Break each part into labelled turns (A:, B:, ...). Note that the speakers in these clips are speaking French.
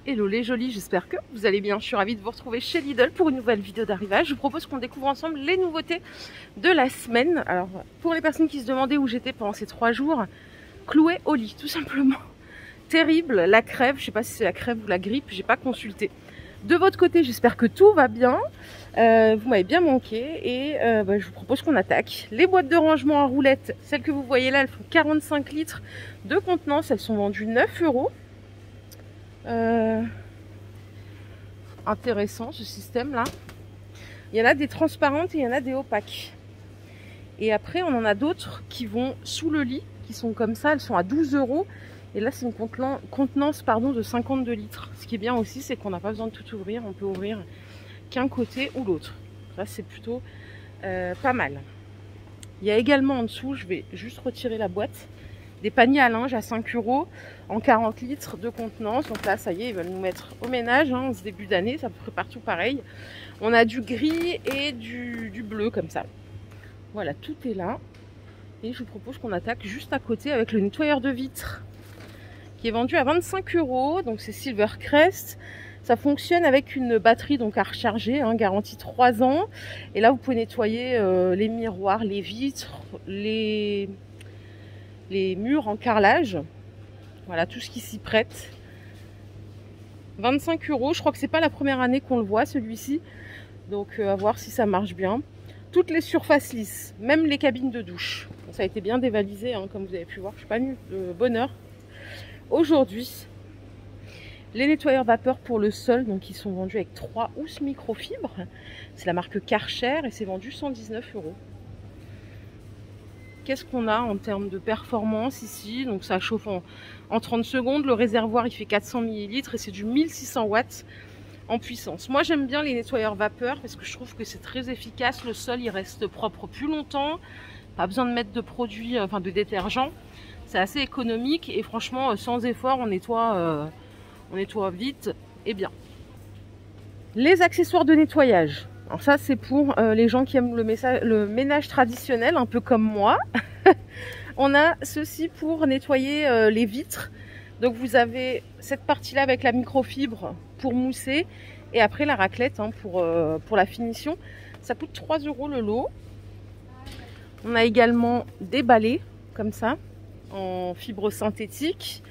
A: Hello les jolis, j'espère que vous allez bien. Je suis ravie de vous retrouver chez Lidl pour une nouvelle vidéo d'arrivage. Je vous propose qu'on découvre ensemble les nouveautés de la semaine. Alors, pour les personnes qui se demandaient où j'étais pendant ces 3 jours, clouée au lit, tout simplement. Terrible, la crève, je sais pas si c'est la crève ou la grippe, j'ai pas consulté. De votre côté, j'espère que tout va bien. Vous m'avez bien manqué et je vous propose qu'on attaque. Les boîtes de rangement à roulettes, celles que vous voyez là, elles font 45 litres de contenance, elles sont vendues 9 €. Intéressant ce système là. Il y en a des transparentes et il y en a des opaques. Et après on en a d'autres qui vont sous le lit, qui sont comme ça, elles sont à 12 €. Et là c'est une contenance de 52 litres. Ce qui est bien aussi, c'est qu'on n'a pas besoin de tout ouvrir, on peut ouvrir qu'un côté ou l'autre. Là c'est plutôt pas mal. Il y a également en dessous, je vais juste retirer la boîte, des paniers à linge à 5 € en 40 litres de contenance. Donc là, ça y est, ils veulent nous mettre au ménage, hein, ce début d'année, c'est à peu près partout pareil. On a du gris et du bleu comme ça. Voilà, tout est là. Et je vous propose qu'on attaque juste à côté avec le nettoyeur de vitres qui est vendu à 25 €. Donc c'est Silvercrest. Ça fonctionne avec une batterie donc à recharger, hein, garantie 3 ans. Et là, vous pouvez nettoyer les miroirs, les vitres, les murs en carrelage. Voilà, tout ce qui s'y prête. 25 €, je crois que c'est pas la première année qu'on le voit celui-ci. Donc à voir si ça marche bien. Toutes les surfaces lisses, même les cabines de douche. Ça a été bien dévalisé, hein, comme vous avez pu voir. Je suis pas venue de bonne heure aujourd'hui. Les nettoyeurs vapeur pour le sol, donc ils sont vendus avec 3 housses microfibres. C'est la marque Karcher et c'est vendu 119 €. Qu'est-ce qu'on a en termes de performance ici? Donc ça chauffe en 30 secondes. Le réservoir il fait 400 ml et c'est du 1600 watts en puissance. Moi j'aime bien les nettoyeurs vapeur parce que je trouve que c'est très efficace. Le sol il reste propre plus longtemps. Pas besoin de mettre de produits, enfin de détergent. C'est assez économique et franchement sans effort on nettoie vite et bien. Les accessoires de nettoyage. Alors ça c'est pour les gens qui aiment le ménage traditionnel, un peu comme moi. On a ceci pour nettoyer les vitres. Donc vous avez cette partie là avec la microfibre pour mousser et après la raclette, hein, pour la finition. Ça coûte 3 € le lot. On a également des balais comme ça en fibre synthétique.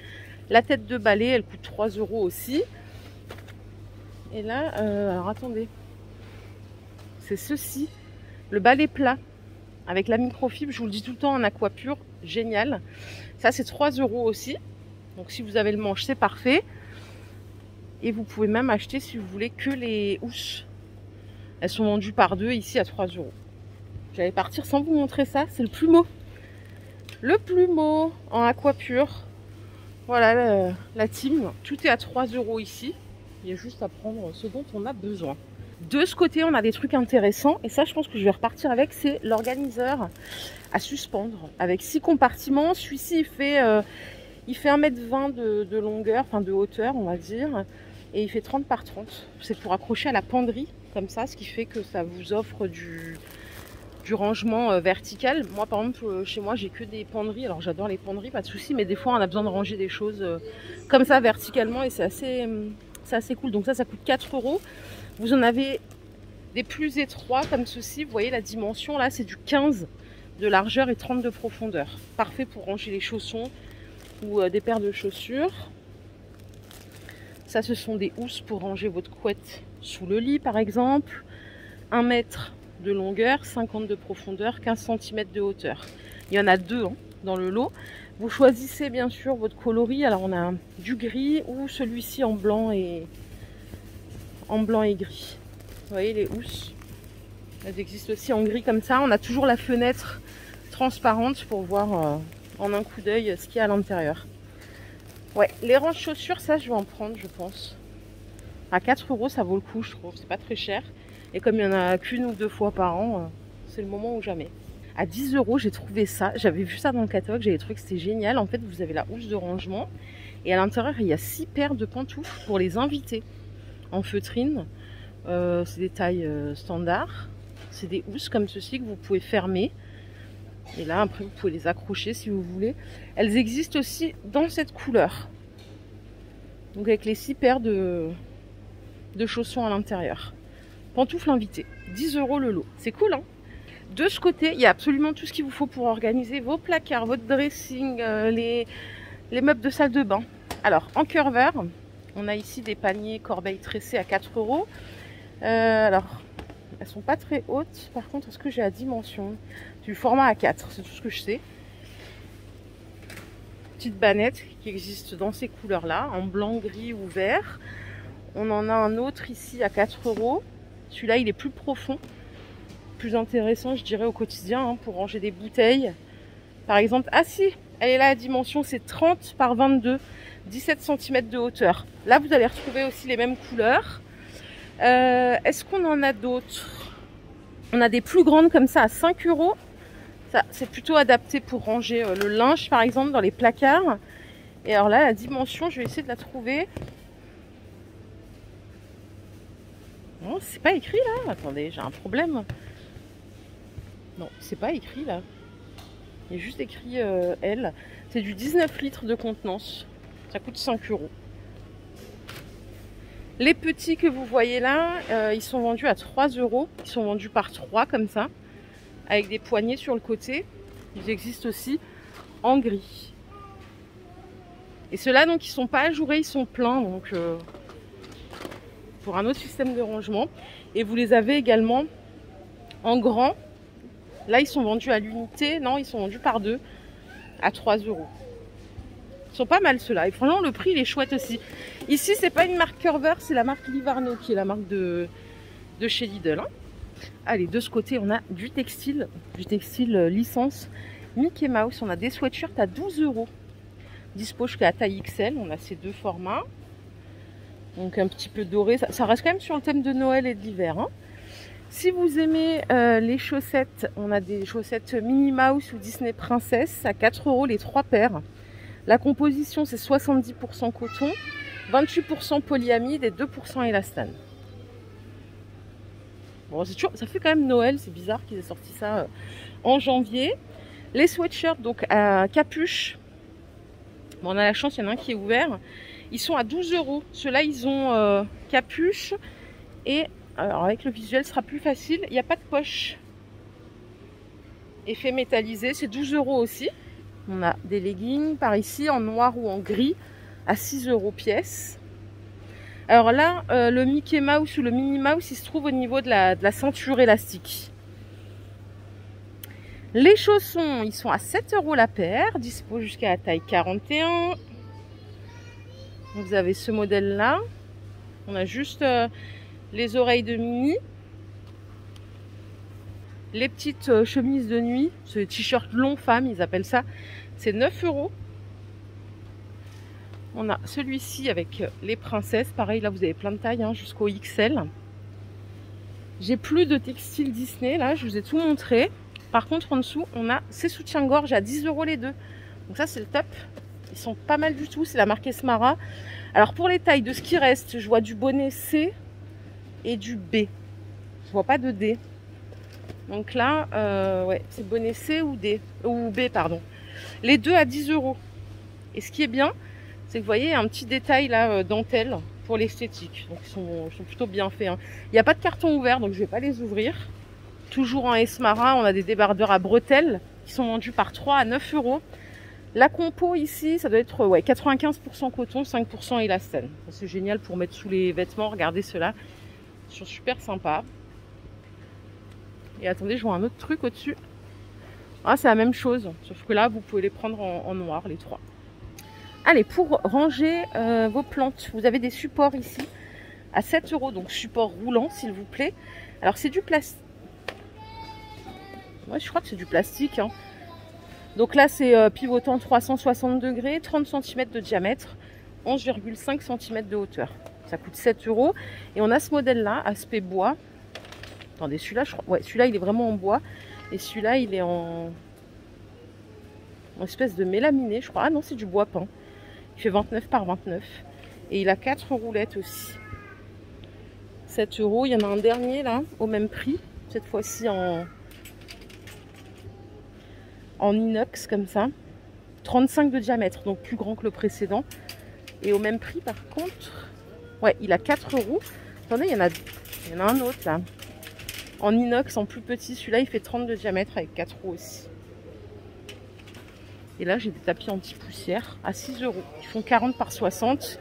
A: La tête de balai elle coûte 3 € aussi. Et là alors attendez, c'est ceci, le balai plat avec la microfibre, je vous le dis tout le temps, en aqua pur, génial. Ça c'est 3 € aussi. Donc si vous avez le manche, c'est parfait. Et vous pouvez même acheter si vous voulez que les housses. Elles sont vendues par 2 ici à 3 €. J'allais partir sans vous montrer ça, c'est le plumeau. Le plumeau en aqua pur. Voilà la team, tout est à 3 € ici. Il y a juste à prendre ce dont on a besoin. De ce côté, on a des trucs intéressants. Et ça, je pense que je vais repartir avec. C'est l'organiseur à suspendre. Avec 6 compartiments. Celui-ci, il fait 1,20 m de longueur, enfin de hauteur, on va dire. Et il fait 30 par 30. C'est pour accrocher à la penderie, comme ça. Ce qui fait que ça vous offre du rangement vertical. Moi, par exemple, chez moi, j'ai que des penderies. Alors, j'adore les penderies, pas de souci. Mais des fois, on a besoin de ranger des choses comme ça, verticalement. Et c'est assez cool. Donc ça coûte 4 €. Vous en avez des plus étroits comme ceci. Vous voyez la dimension là, c'est du 15 de largeur et 30 de profondeur. Parfait pour ranger les chaussons ou des paires de chaussures. Ça, ce sont des housses pour ranger votre couette sous le lit par exemple. 1 mètre de longueur, 50 de profondeur, 15 cm de hauteur. Il y en a 2 hein, dans le lot. Vous choisissez bien sûr votre coloris. Alors on a du gris ou celui-ci en blanc et gris. Vous voyez les housses, elles existent aussi en gris comme ça. On a toujours la fenêtre transparente pour voir en un coup d'œil ce qu'il y a à l'intérieur. Ouais, les ranges chaussures, ça je vais en prendre je pense. À 4 € ça vaut le coup, je trouve, c'est pas très cher. Et comme il n'y en a qu'une ou 2 fois par an, c'est le moment ou jamais. À 10 € j'ai trouvé ça, j'avais vu ça dans le catalogue, j'avais trouvé que c'était génial. En fait vous avez la housse de rangement et à l'intérieur il y a 6 paires de pantoufles pour les invités en feutrine. C'est des tailles standards. C'est des housses comme ceci que vous pouvez fermer. Et là après vous pouvez les accrocher si vous voulez. Elles existent aussi dans cette couleur. Donc avec les 6 paires de chaussons à l'intérieur. Pantoufles invitées, 10 € le lot. C'est cool, hein? De ce côté, il y a absolument tout ce qu'il vous faut pour organiser vos placards, votre dressing, les meubles de salle de bain. Alors, en cœur vert, on a ici des paniers corbeilles tressés à 4 €. Alors, elles sont pas très hautes. Par contre, est-ce que j'ai la dimension? Du format A4, c'est tout ce que je sais. Petite bannette qui existe dans ces couleurs-là, en blanc, gris ou vert. On en a un autre ici à 4 €. Celui-là, il est plus profond, plus intéressant, je dirais, au quotidien, hein, pour ranger des bouteilles. Par exemple, ah si, elle est là, la dimension, c'est 30 par 22, 17 cm de hauteur. Là, vous allez retrouver aussi les mêmes couleurs. Est-ce qu'on en a d'autres? On a des plus grandes comme ça à 5 €. Ça, c'est plutôt adapté pour ranger le linge, par exemple, dans les placards. Et alors là, la dimension, je vais essayer de la trouver. Non, c'est pas écrit là. Attendez, j'ai un problème. Non, c'est pas écrit là. Il y a juste écrit L. C'est du 19 litres de contenance. Ça coûte 5 €. Les petits que vous voyez là, ils sont vendus à 3 €. Ils sont vendus par 3 comme ça, avec des poignées sur le côté. Ils existent aussi en gris. Et ceux-là, donc, ils sont pas ajourés, ils sont pleins. Donc, pour un autre système de rangement. Et vous les avez également en grand. Là, ils sont vendus à l'unité. Non, ils sont vendus par 2 à 3 €. Ils sont pas mal ceux-là. Et franchement, le prix, il est chouette aussi. Ici, c'est pas une marque Curver, c'est la marque Livarno qui est la marque de chez Lidl. Hein. Allez, de ce côté, on a du textile licence Mickey Mouse. On a des sweatshirts à 12 €. Dispo jusqu'à la taille XL. On a ces deux formats. Donc un petit peu doré. Ça reste quand même sur le thème de Noël et de l'hiver. Hein. Si vous aimez les chaussettes, on a des chaussettes Minnie Mouse ou Disney Princess à 4 € les 3 paires. La composition, c'est 70% coton, 28% polyamide et 2% élastane. Bon, c'est toujours, ça fait quand même Noël, c'est bizarre qu'ils aient sorti ça en janvier. Les sweatshirts, donc à capuche, bon, on a la chance, il y en a un qui est ouvert. Ils sont à 12 €. Ceux-là, ils ont capuche et alors avec le visuel, ce sera plus facile. Il n'y a pas de poche. Effet métallisé, c'est 12 € aussi. On a des leggings par ici en noir ou en gris à 6 € pièce. Alors là, le Mickey Mouse ou le Minnie Mouse, il se trouve au niveau de la ceinture élastique. Les chaussons, ils sont à 7 € la paire, dispo jusqu'à la taille 41. Vous avez ce modèle-là. On a juste les oreilles de Minnie. Les petites chemises de nuit, ce t-shirt long femme, ils appellent ça, c'est 9 €. On a celui-ci avec les princesses, pareil, là vous avez plein de tailles, hein, jusqu'au XL. J'ai plus de textile Disney, là, je vous ai tout montré. Par contre, en dessous, on a ces soutiens-gorge à 10 € les deux. Donc ça, c'est le top. Ils sont pas mal du tout, c'est la marque Esmara. Alors pour les tailles de ce qui reste, je vois du bonnet C et du B. Je vois pas de D. Donc là, ouais, c'est bonnet C ou D, ou B, pardon. Les deux à 10 €. Et ce qui est bien, c'est que vous voyez, un petit détail là, dentelle pour l'esthétique. Donc ils sont plutôt bien faits. Hein. Il n'y a pas de carton ouvert, donc je ne vais pas les ouvrir. Toujours en Esmara, on a des débardeurs à bretelles qui sont vendus par 3 à 9 €. La compo ici, ça doit être ouais, 95% coton, 5% élastane. C'est génial pour mettre sous les vêtements. Regardez ceux-là, ils sont super sympas. Et attendez, je vois un autre truc au-dessus. Ah, c'est la même chose, sauf que là, vous pouvez les prendre en noir, les trois. Allez, pour ranger vos plantes, vous avez des supports ici à 7 €, donc support roulant, s'il vous plaît. Alors, c'est du plastique. Ouais, je crois que c'est du plastique. Hein. Donc là, c'est pivotant 360 degrés, 30 cm de diamètre, 11,5 cm de hauteur. Ça coûte 7 €. Et on a ce modèle-là, aspect bois. Attendez, celui-là, je crois... ouais, celui-là, il est vraiment en bois. Et celui-là, il est en espèce de mélaminé, je crois. Ah non, c'est du bois peint. Il fait 29 par 29. Et il a 4 roulettes aussi. 7 €. Il y en a un dernier, là, au même prix. Cette fois-ci en inox, comme ça. 35 de diamètre, donc plus grand que le précédent. Et au même prix par contre. Ouais, il a 4 roues. Attendez, il y en a un autre là. En inox, en plus petit. Celui-là, il fait 30 de diamètre avec 4 roues aussi. Et là, j'ai des tapis anti-poussière à 6 €. Ils font 40 par 60.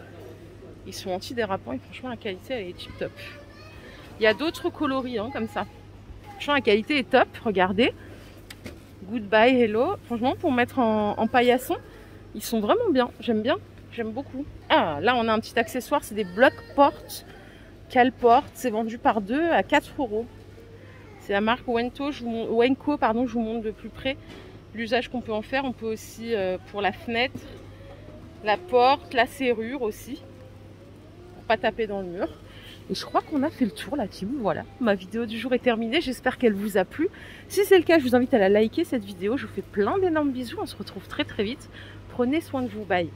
A: Ils sont anti-dérapants et franchement, la qualité, elle est tip top. Il y a d'autres coloris hein, comme ça. Franchement, la qualité est top. Regardez. Goodbye, hello. Franchement, pour mettre en paillasson, ils sont vraiment bien. J'aime bien. J'aime beaucoup. Ah, là, on a un petit accessoire. C'est des blocs portes. Calporte. C'est vendu par 2 à 4 €. C'est la marque Wenco. Je vous montre de plus près l'usage qu'on peut en faire. On peut aussi, pour la fenêtre, la porte, la serrure aussi. Pour pas taper dans le mur. Et je crois qu'on a fait le tour la team. Voilà, ma vidéo du jour est terminée. J'espère qu'elle vous a plu. Si c'est le cas, je vous invite à la liker cette vidéo. Je vous fais plein d'énormes bisous. On se retrouve très très vite. Prenez soin de vous. Bye.